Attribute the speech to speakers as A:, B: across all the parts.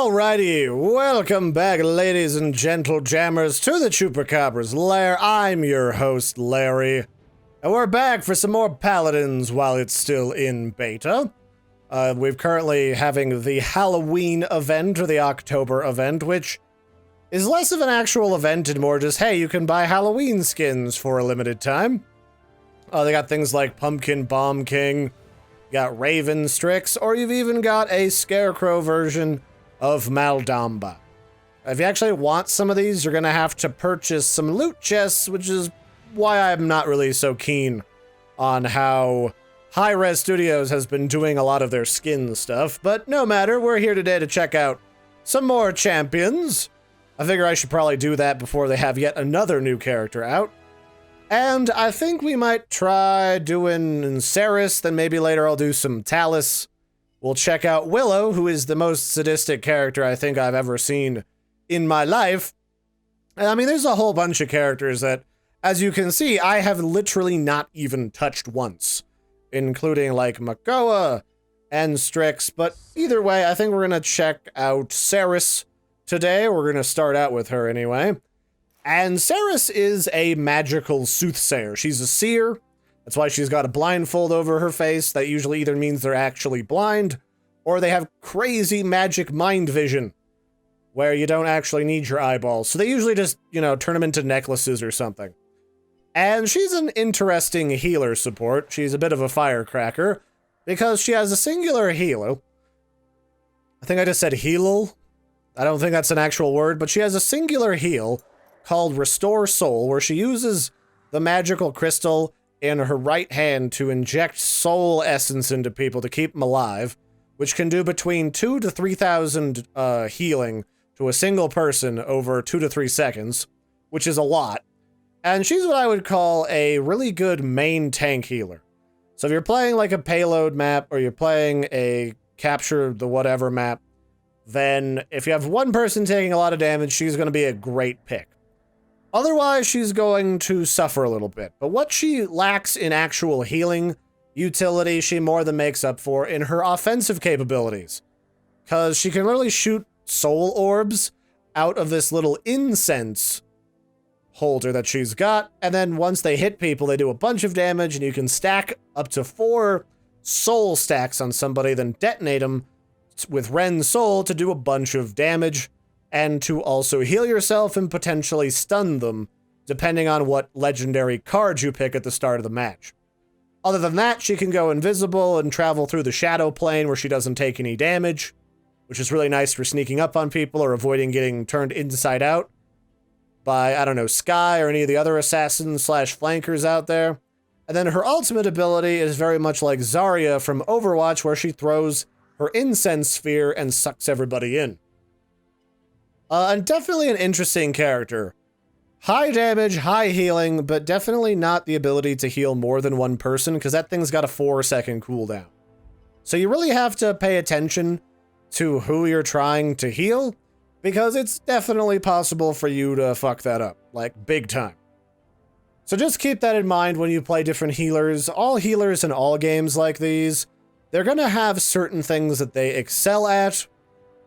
A: Alrighty, welcome back, ladies and gentle jammers, to the Chupacabra's lair. I'm your host, Larry, and we're back for some more Paladins while it's still in beta. We're currently having the Halloween event, or the October event, which is less of an actual event and more just, hey, you can buy Halloween skins for a limited time. They got things like Pumpkin Bomb King, you got Raven Strix, or you've even got a Scarecrow version of Maldamba. If you actually want some of these, you're gonna have to purchase some loot chests, which is why I'm not really so keen on how Hi-Res Studios has been doing a lot of their skin stuff. But no matter, we're here today to check out some more champions. I figure I should probably do that before they have yet another new character out. And I think we might try doing Seris, then maybe later I'll do some Talus. We'll check out Willow, who is the most sadistic character I think I've ever seen in my life. I mean, there's a whole bunch of characters that, as you can see, I have literally not even touched once, including like Makoa and Strix. But either way, I think we're going to check out Seris today. We're going to start out with her anyway. And Seris is a magical soothsayer. She's a seer. That's why she's got a blindfold over her face. That usually either means they're actually blind, or they have crazy magic mind vision, where you don't actually need your eyeballs. So they usually just, turn them into necklaces or something. And she's an interesting healer support. She's a bit of a firecracker, because she has a singular heal. I think I just said heal. I don't think that's an actual word, but she has a singular heal called Restore Soul, where she uses the magical crystal in her right hand to inject soul essence into people to keep them alive, which can do between 2,000 to 3,000 healing to a single person over 2 to 3 seconds, which is a lot. And she's what I would call a really good main tank healer. So if you're playing like a payload map, or you're playing a capture the whatever map, then if you have one person taking a lot of damage, she's going to be a great pick. Otherwise, she's going to suffer a little bit. But what she lacks in actual healing utility, she more than makes up for in her offensive capabilities. Because she can literally shoot soul orbs out of this little incense holder that she's got. And then once they hit people, they do a bunch of damage, and you can stack up to 4 soul stacks on somebody, then detonate them with Ren's soul to do a bunch of damage, and to also heal yourself and potentially stun them, depending on what legendary card you pick at the start of the match. Other than that, she can go invisible and travel through the shadow plane where she doesn't take any damage, which is really nice for sneaking up on people or avoiding getting turned inside out by, I don't know, Skye or any of the other assassins / flankers out there. And then her ultimate ability is very much like Zarya from Overwatch, where she throws her incense sphere and sucks everybody in. And definitely an interesting character. High damage, high healing, but definitely not the ability to heal more than one person, because that thing's got a 4-second cooldown. So you really have to pay attention to who you're trying to heal, because it's definitely possible for you to fuck that up, like big time. So just keep that in mind when you play different healers. All healers in all games like these, they're gonna have certain things that they excel at.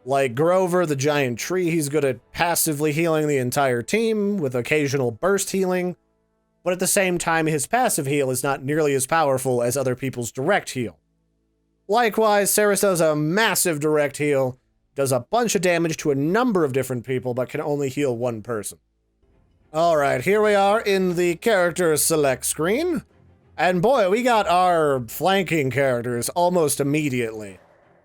A: Like Grover, the giant tree, he's good at passively healing the entire team with occasional burst healing, but at the same time, his passive heal is not nearly as powerful as other people's direct heal. Likewise, Seris does a massive direct heal, does a bunch of damage to a number of different people, but can only heal one person. Alright, here we are in the character select screen, and boy, we got our flanking characters almost immediately.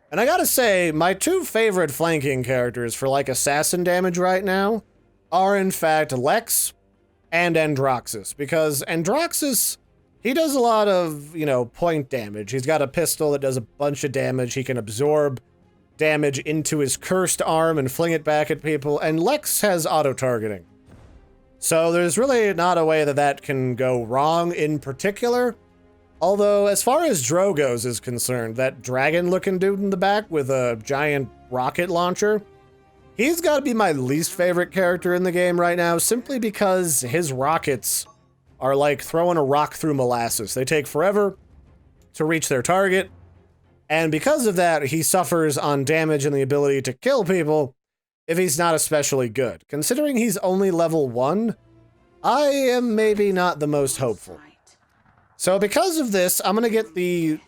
A: And I gotta say, my 2 favorite flanking characters for like assassin damage right now are in fact Lex and Androxus, because Androxus, he does a lot of, point damage. He's got a pistol that does a bunch of damage. He can absorb damage into his cursed arm and fling it back at people, and Lex has auto-targeting. So there's really not a way that can go wrong in particular. Although, as far as Drogo's is concerned, that dragon-looking dude in the back with a giant rocket launcher, he's got to be my least favorite character in the game right now, simply because his rockets are like throwing a rock through molasses. They take forever to reach their target, And because of that, he suffers on damage and the ability to kill people if he's not especially good. Considering he's only level 1, I am maybe not the most hopeful. So because of this, I'm gonna get the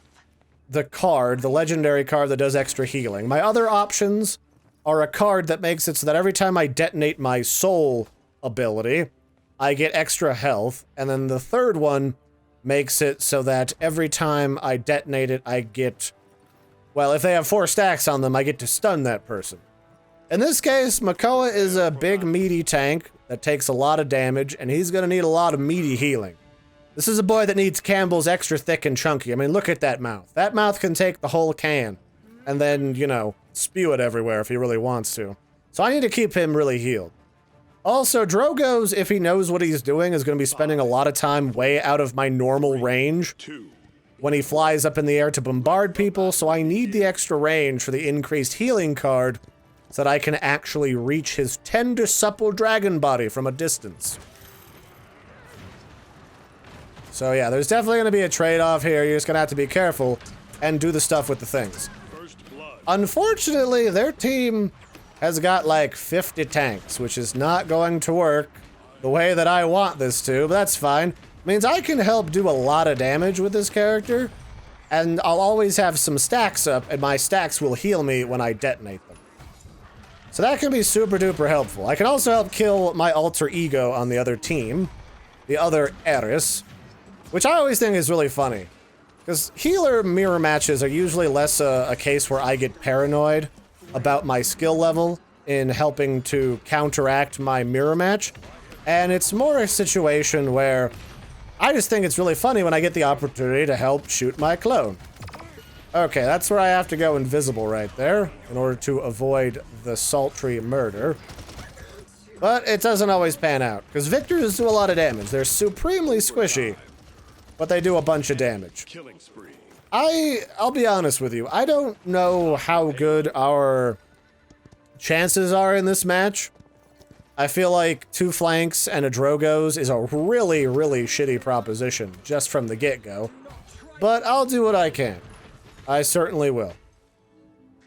A: card, the legendary card that does extra healing. My other options are a card that makes it so that every time I detonate my soul ability, I get extra health, and then the third one makes it so that every time I detonate it, I get, well, if they have 4 stacks on them, I get to stun that person. In this case, Makoa is a big, meaty tank that takes a lot of damage, and he's gonna need a lot of meaty healing. This is a boy that needs Campbell's extra thick and chunky. I mean, look at that mouth. That mouth can take the whole can, and then, you know, spew it everywhere if he really wants to. So I need to keep him really healed. Also, Drogo's, if he knows what he's doing, is going to be spending a lot of time way out of my normal range when he flies up in the air to bombard people, so I need the extra range for the increased healing card so that I can actually reach his tender, supple dragon body from a distance. So yeah, there's definitely going to be a trade-off here. You're just going to have to be careful and do the stuff with the things. Unfortunately, their team has got like 50 tanks, which is not going to work the way that I want this to, but that's fine. It means I can help do a lot of damage with this character, and I'll always have some stacks up, and my stacks will heal me when I detonate them. So that can be super duper helpful. I can also help kill my alter ego on the other team, the other Seris, which I always think is really funny. Because healer mirror matches are usually less a case where I get paranoid about my skill level in helping to counteract my mirror match. And it's more a situation where I just think it's really funny when I get the opportunity to help shoot my clone. Okay, that's where I have to go invisible right there in order to avoid the sultry murder. But it doesn't always pan out, because Victors do a lot of damage. They're supremely squishy, but they do a bunch of damage. I'll be honest with you, I don't know how good our chances are in this match. I feel like 2 flanks and a Drogo's is a really, really shitty proposition, just from the get-go. But I'll do what I can. I certainly will.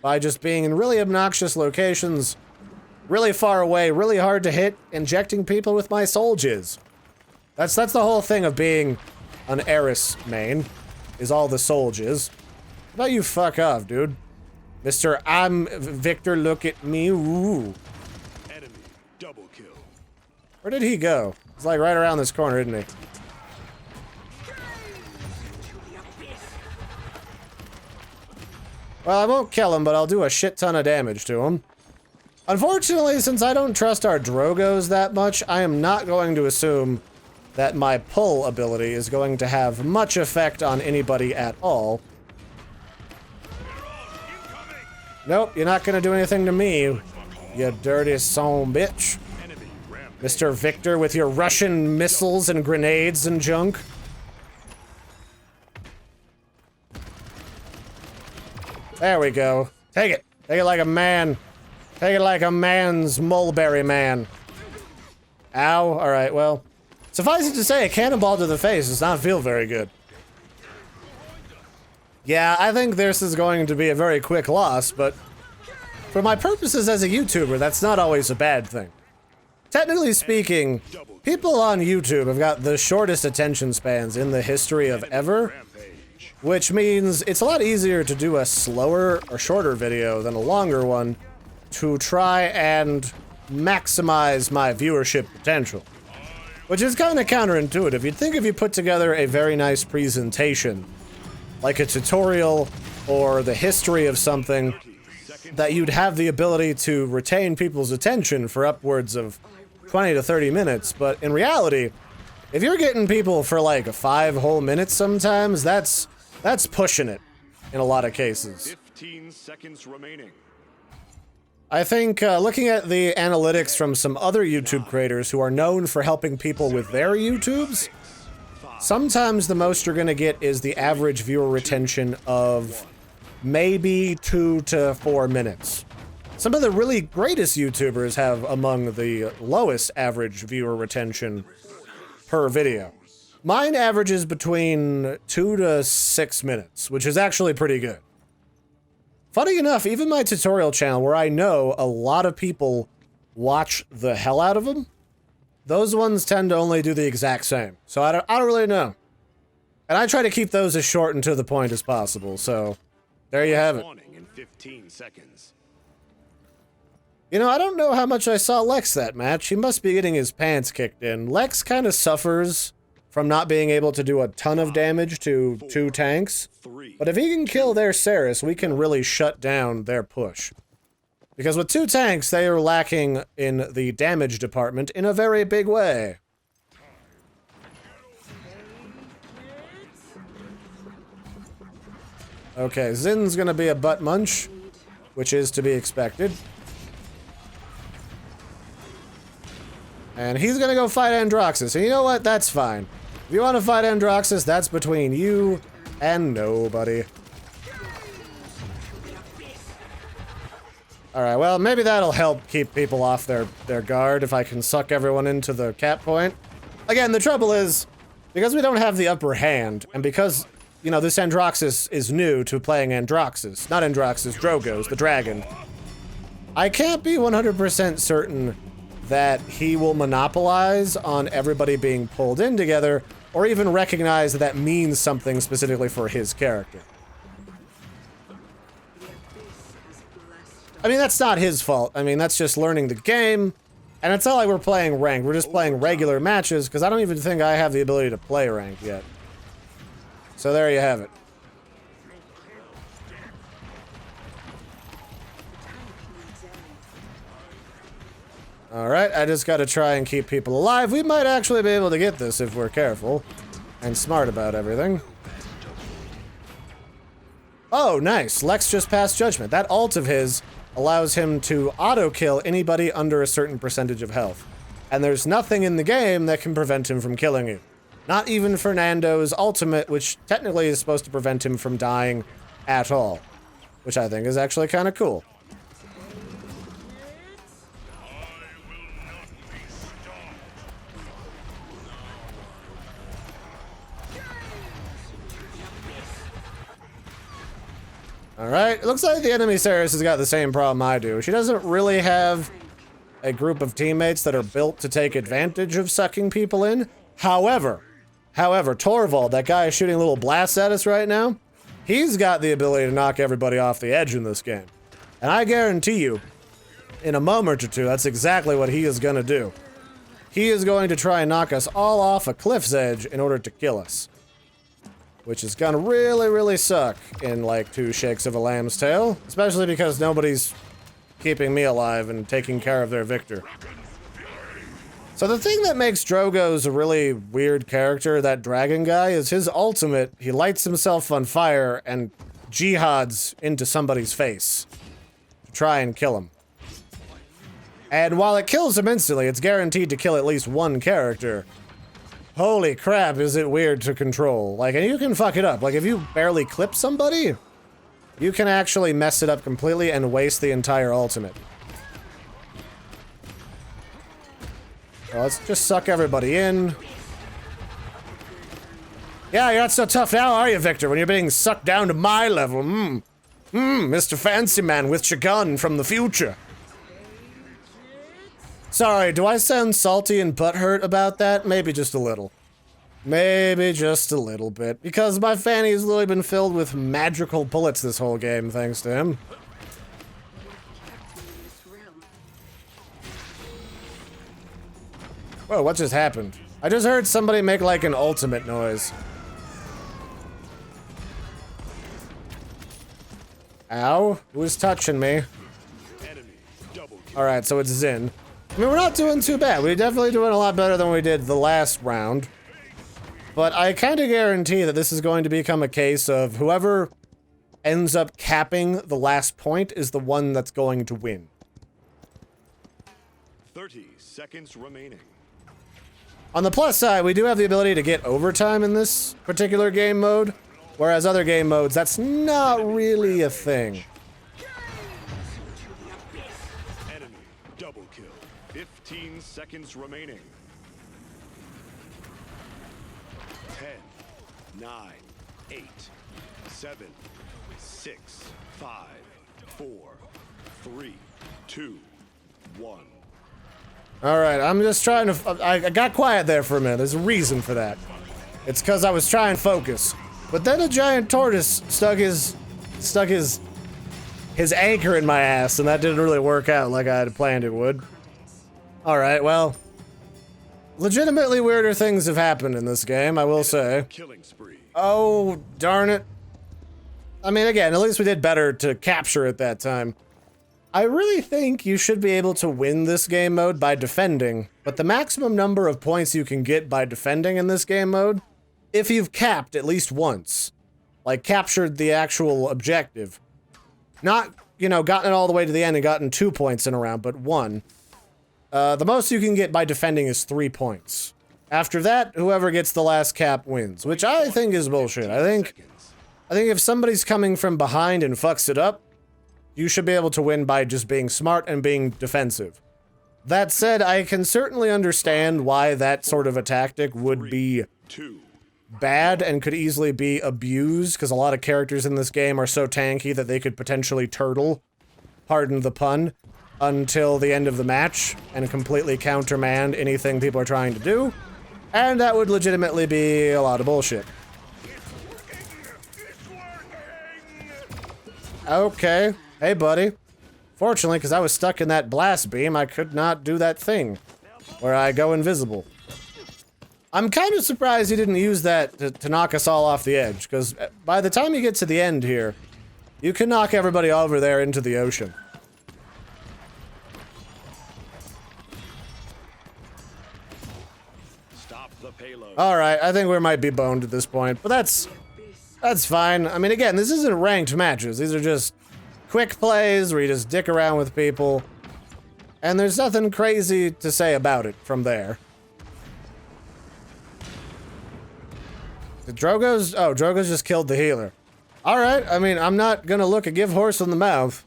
A: By just being in really obnoxious locations, really far away, really hard to hit, injecting people with my soul jizz. That's the whole thing of being an Seris main, is all the soul jizz. How about you fuck off, dude? Mr. I'm Victor, look at me, ooh.
B: Enemy double kill.
A: Where did he go? He's like right around this corner, isn't he? Well, I won't kill him, but I'll do a shit ton of damage to him. Unfortunately, since I don't trust our Drogos that much, I am not going to assume that my pull ability is going to have much effect on anybody at all. Nope, you're not gonna do anything to me, you dirty son bitch. Mr. Victor with your Russian missiles and grenades and junk. There we go. Take it. Take it like a man. Take it like a man's mulberry man. Ow. Alright, well. Suffice it to say, a cannonball to the face does not feel very good. Yeah, I think this is going to be a very quick loss, but for my purposes as a YouTuber, that's not always a bad thing. Technically speaking, people on YouTube have got the shortest attention spans in the history of ever, which means it's a lot easier to do a slower or shorter video than a longer one to try and maximize my viewership potential. Which is kind of counterintuitive. You'd think if you put together a very nice presentation, like a tutorial or the history of something, that you'd have the ability to retain people's attention for upwards of 20 to 30 minutes, but in reality, if you're getting people for like 5 whole minutes sometimes, that's pushing it in a lot of cases.
B: 15 seconds remaining.
A: I think looking at the analytics from some other YouTube creators who are known for helping people with their YouTubes, sometimes the most you're gonna get is the average viewer retention of maybe 2 to 4 minutes. Some of the really greatest YouTubers have among the lowest average viewer retention per video. Mine averages between 2 to 6 minutes, which is actually pretty good. Funny enough, even my tutorial channel, where I know a lot of people watch the hell out of them, those ones tend to only do the exact same. So I don't really know. And I try to keep those as short and to the point as possible, so there you have it.
B: In 15 seconds.
A: You know, I don't know how much I saw Lex that match. He must be getting his pants kicked in. Lex kind of suffers from not being able to do a ton of damage to 2 tanks. But if he can kill their Seris, we can really shut down their push. Because with 2 tanks, they are lacking in the damage department in a very big way. Okay, Zin's gonna be a butt munch, which is to be expected. And he's gonna go fight Androxus, and you know what? That's fine. If you want to fight Androxus, that's between you and nobody. Alright, well, maybe that'll help keep people off their guard if I can suck everyone into the cap point. Again, the trouble is, because we don't have the upper hand, and because, you know, this Androxus is new to playing Androxus, not Androxus, Drogos, the dragon, I can't be 100% certain that he will monopolize on everybody being pulled in together, or even recognize that that means something specifically for his character. I mean, that's not his fault. I mean, that's just learning the game, and it's not like we're playing ranked. We're just playing regular matches, because I don't even think I have the ability to play ranked yet. So there you have it. Alright, I just gotta try and keep people alive. We might actually be able to get this if we're careful and smart about everything. Oh, nice. Lex just passed Judgment. That ult of his allows him to auto-kill anybody under a certain percentage of health. And there's nothing in the game that can prevent him from killing you. Not even Fernando's ultimate, which technically is supposed to prevent him from dying at all. Which I think is actually kind of cool. Alright, it looks like the enemy Seris has got the same problem I do. She doesn't really have a group of teammates that are built to take advantage of sucking people in. However, Torvald, that guy is shooting little blasts at us right now, he's got the ability to knock everybody off the edge in this game. And I guarantee you, in a moment or two, that's exactly what he is going to do. He is going to try and knock us all off a cliff's edge in order to kill us. Which is gonna really, really suck in like 2 shakes of a lamb's tail. Especially because nobody's keeping me alive and taking care of their victor. So the thing that makes Drogos a really weird character, that dragon guy, is his ultimate. He lights himself on fire and jihads into somebody's face to try and kill him. And while it kills him instantly, it's guaranteed to kill at least 1 character. Holy crap, is it weird to control. Like, and you can fuck it up. Like, if you barely clip somebody, you can actually mess it up completely and waste the entire ultimate. Well, let's just suck everybody in. Yeah, you're not so tough now, are you, Victor, when you're being sucked down to my level? Mr. Fancy Man with your gun from the future. Sorry, do I sound salty and butthurt about that? Maybe just a little. Maybe just a little bit. Because my fanny's literally been filled with magical bullets this whole game, thanks to him. Whoa, what just happened? I just heard somebody make like an ultimate noise. Ow, who's touching me? Alright, so it's Zin. I mean, we're not doing too bad. We're definitely doing a lot better than we did the last round. But I kind of guarantee that this is going to become a case of whoever ends up capping the last point is the one that's going to win.
B: 30 seconds remaining.
A: On the plus side, we do have the ability to get overtime in this particular game mode, whereas other game modes, that's not really a thing.
B: 15 seconds remaining. 10, 9, 8, 7, 6, 5, 4, 3, 2, 1.
A: Alright, I'm just trying to... I got quiet there for a minute. There's a reason for that. It's because I was trying to focus. But then a giant tortoise stuck his anchor in my ass, and that didn't really work out like I had planned it would. Alright, well... legitimately weirder things have happened in this game, I will say.
B: Killing spree.
A: Oh, darn it. I mean, again, at least we did better to capture it that time. I really think you should be able to win this game mode by defending, but the maximum number of points you can get by defending in this game mode, if you've capped at least once, like captured the actual objective, not, you know, gotten it all the way to the end and gotten 2 points in a round, but 1, the most you can get by defending is 3 points. After that, whoever gets the last cap wins, which I think is bullshit. I think if somebody's coming from behind and fucks it up, you should be able to win by just being smart and being defensive. That said, I can certainly understand why that sort of a tactic would be bad and could easily be abused, because a lot of characters in this game are so tanky that they could potentially turtle, pardon the pun, until the end of the match and completely countermand anything people are trying to do, and that would legitimately be a lot of bullshit. Okay. Hey, buddy. Fortunately, because I was stuck in that blast beam, I could not do that thing where I go invisible. I'm kind of surprised you didn't use that to knock us all off the edge, because by the time you get to the end here, you can knock everybody over there into the ocean.
B: Stop the payload.
A: Alright, I think we might be boned at this point, but that's fine. I mean, again, this isn't ranked matches. These are just quick plays where you just dick around with people, and there's nothing crazy to say about it from there. The Drogo's... oh, Drogo's just killed the healer. Alright, I mean, I'm not gonna look a give horse in the mouth.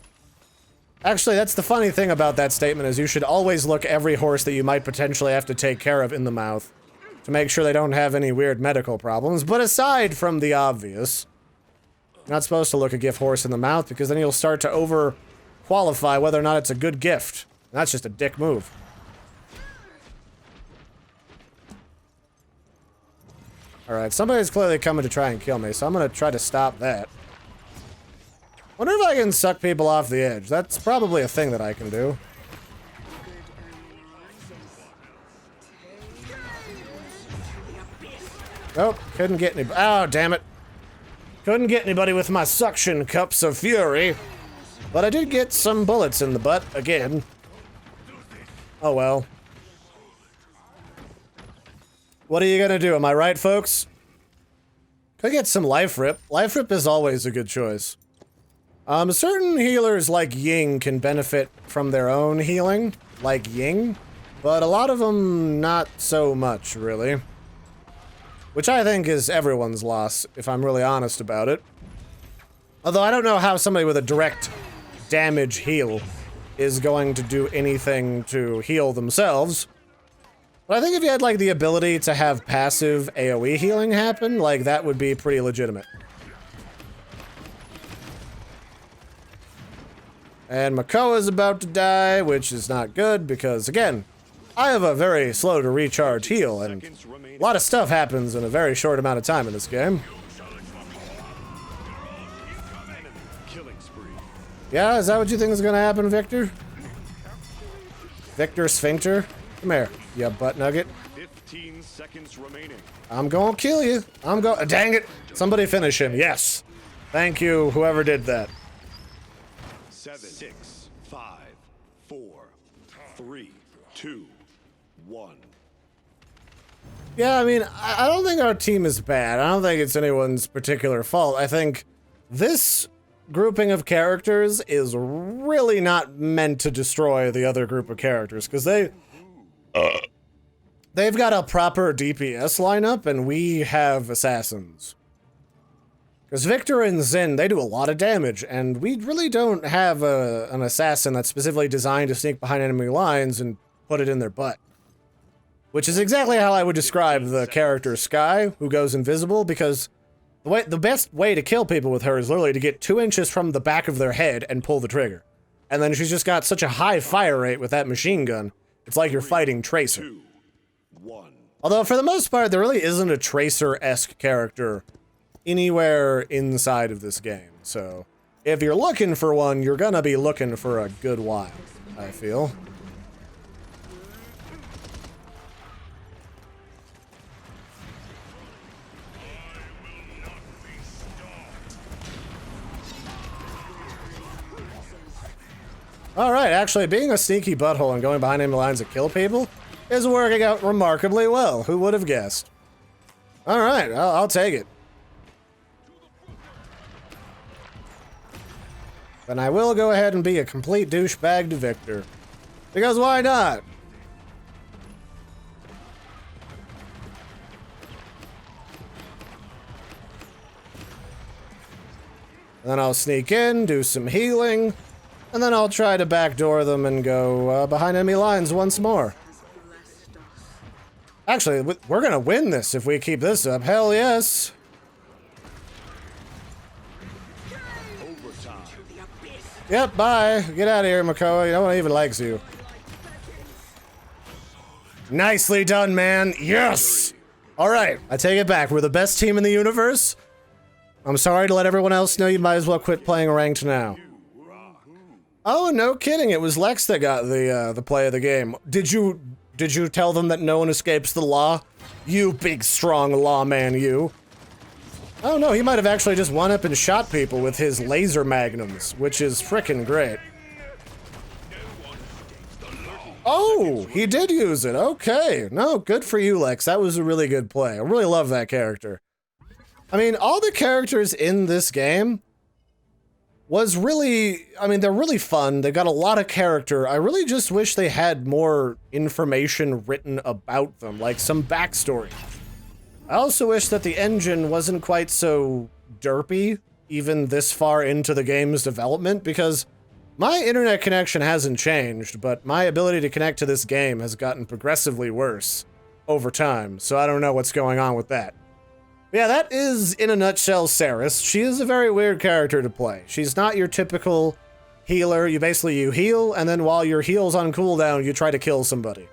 A: Actually, that's the funny thing about that statement, is you should always look every horse that you might potentially have to take care of in the mouth to make sure they don't have any weird medical problems. But aside from the obvious, you're not supposed to look a gift horse in the mouth, because then you'll start to over-qualify whether or not it's a good gift. And that's just a dick move. Alright, somebody's clearly coming to try and kill me, so I'm gonna try to stop that. Wonder if I can suck people off the edge. That's probably a thing that I can do. Nope, couldn't get any... oh, damn it. Couldn't get anybody with my suction cups of fury. But I did get some bullets in the butt, again. Oh well. What are you gonna do, am I right, folks? Could I get some life rip? Life rip is always a good choice. Certain healers like Ying can benefit from their own healing, like Ying, but a lot of them not so much, really. Which I think is everyone's loss, if I'm really honest about it. Although I don't know how somebody with a direct damage heal is going to do anything to heal themselves. But I think if you had, like, the ability to have passive AoE healing happen, like, that would be pretty legitimate. And Makoa's about to die, which is not good, because, again, I have a very slow to recharge heal, and a lot of stuff happens in a very short amount of time in this game. Yeah, is that what you think is gonna happen, Victor? Victor Sphincter? Come here, you butt nugget.
B: 15 seconds remaining.
A: I'm gonna kill you. Dang it! Somebody finish him, yes! Thank you, whoever did that.
B: 7, 6, 5, 4, 3, 2, 1.
A: Yeah, I mean, I don't think our team is bad. I don't think it's anyone's particular fault. I think this grouping of characters is really not meant to destroy the other group of characters, because they've got a proper DPS lineup, and we have assassins. Because Victor and Zin, they do a lot of damage, and we really don't have an assassin that's specifically designed to sneak behind enemy lines and put it in their butt. Which is exactly how I would describe the character Skye, who goes invisible, because The best way to kill people with her is literally to get 2 inches from the back of their head and pull the trigger. And then she's just got such a high fire rate with that machine gun. It's like you're fighting Tracer.
B: 2, 1.
A: Although for the most part, there really isn't a Tracer-esque character anywhere inside of this game. So if you're looking for one, you're gonna be looking for a good while, I feel. Alright, actually, being a sneaky butthole and going behind enemy lines to kill people is working out remarkably well. Who would have guessed? Alright, I'll take it. Then I will go ahead and be a complete douchebag to Victor. Because why not? Then I'll sneak in, do some healing, and then I'll try to backdoor them and go behind enemy lines once more. Actually, we're gonna win this if we keep this up. Hell yes! Yep, bye. Get out of here, Makoa. No one even likes you. Nicely done, man. Yes! Alright, I take it back. We're the best team in the universe. I'm sorry to let everyone else know you might as well quit playing ranked now. Oh, no kidding. It was Lex that got the play of the game. Did you tell them that no one escapes the law? You big, strong lawman, you. Oh no, he might have actually just won up and shot people with his laser magnums, which is frickin' great. Oh, he did use it. Okay. No, good for you, Lex. That was a really good play. I really love that character. I mean, all the characters in this game was really, I mean, they're really fun. They got a lot of character. I really just wish they had more information written about them, like some backstory. I also wish that the engine wasn't quite so derpy, even this far into the game's development, because my internet connection hasn't changed, but my ability to connect to this game has gotten progressively worse over time, so I don't know what's going on with that. But yeah, that is, in a nutshell, Seris. She is a very weird character to play. She's not your typical healer. You heal, and then while your heal's on cooldown, you try to kill somebody.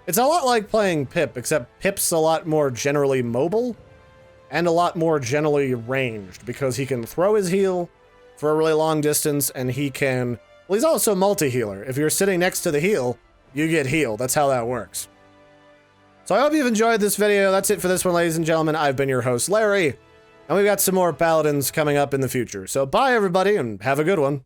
A: It's a lot like playing Pip, except Pip's a lot more generally mobile and a lot more generally ranged because he can throw his heal for a really long distance and he can, well, he's also multi-healer. If you're sitting next to the heal, you get healed. That's how that works. So I hope you've enjoyed this video. That's it for this one, ladies and gentlemen. I've been your host, Larry, and we've got some more Paladins coming up in the future. So bye, everybody, and have a good one.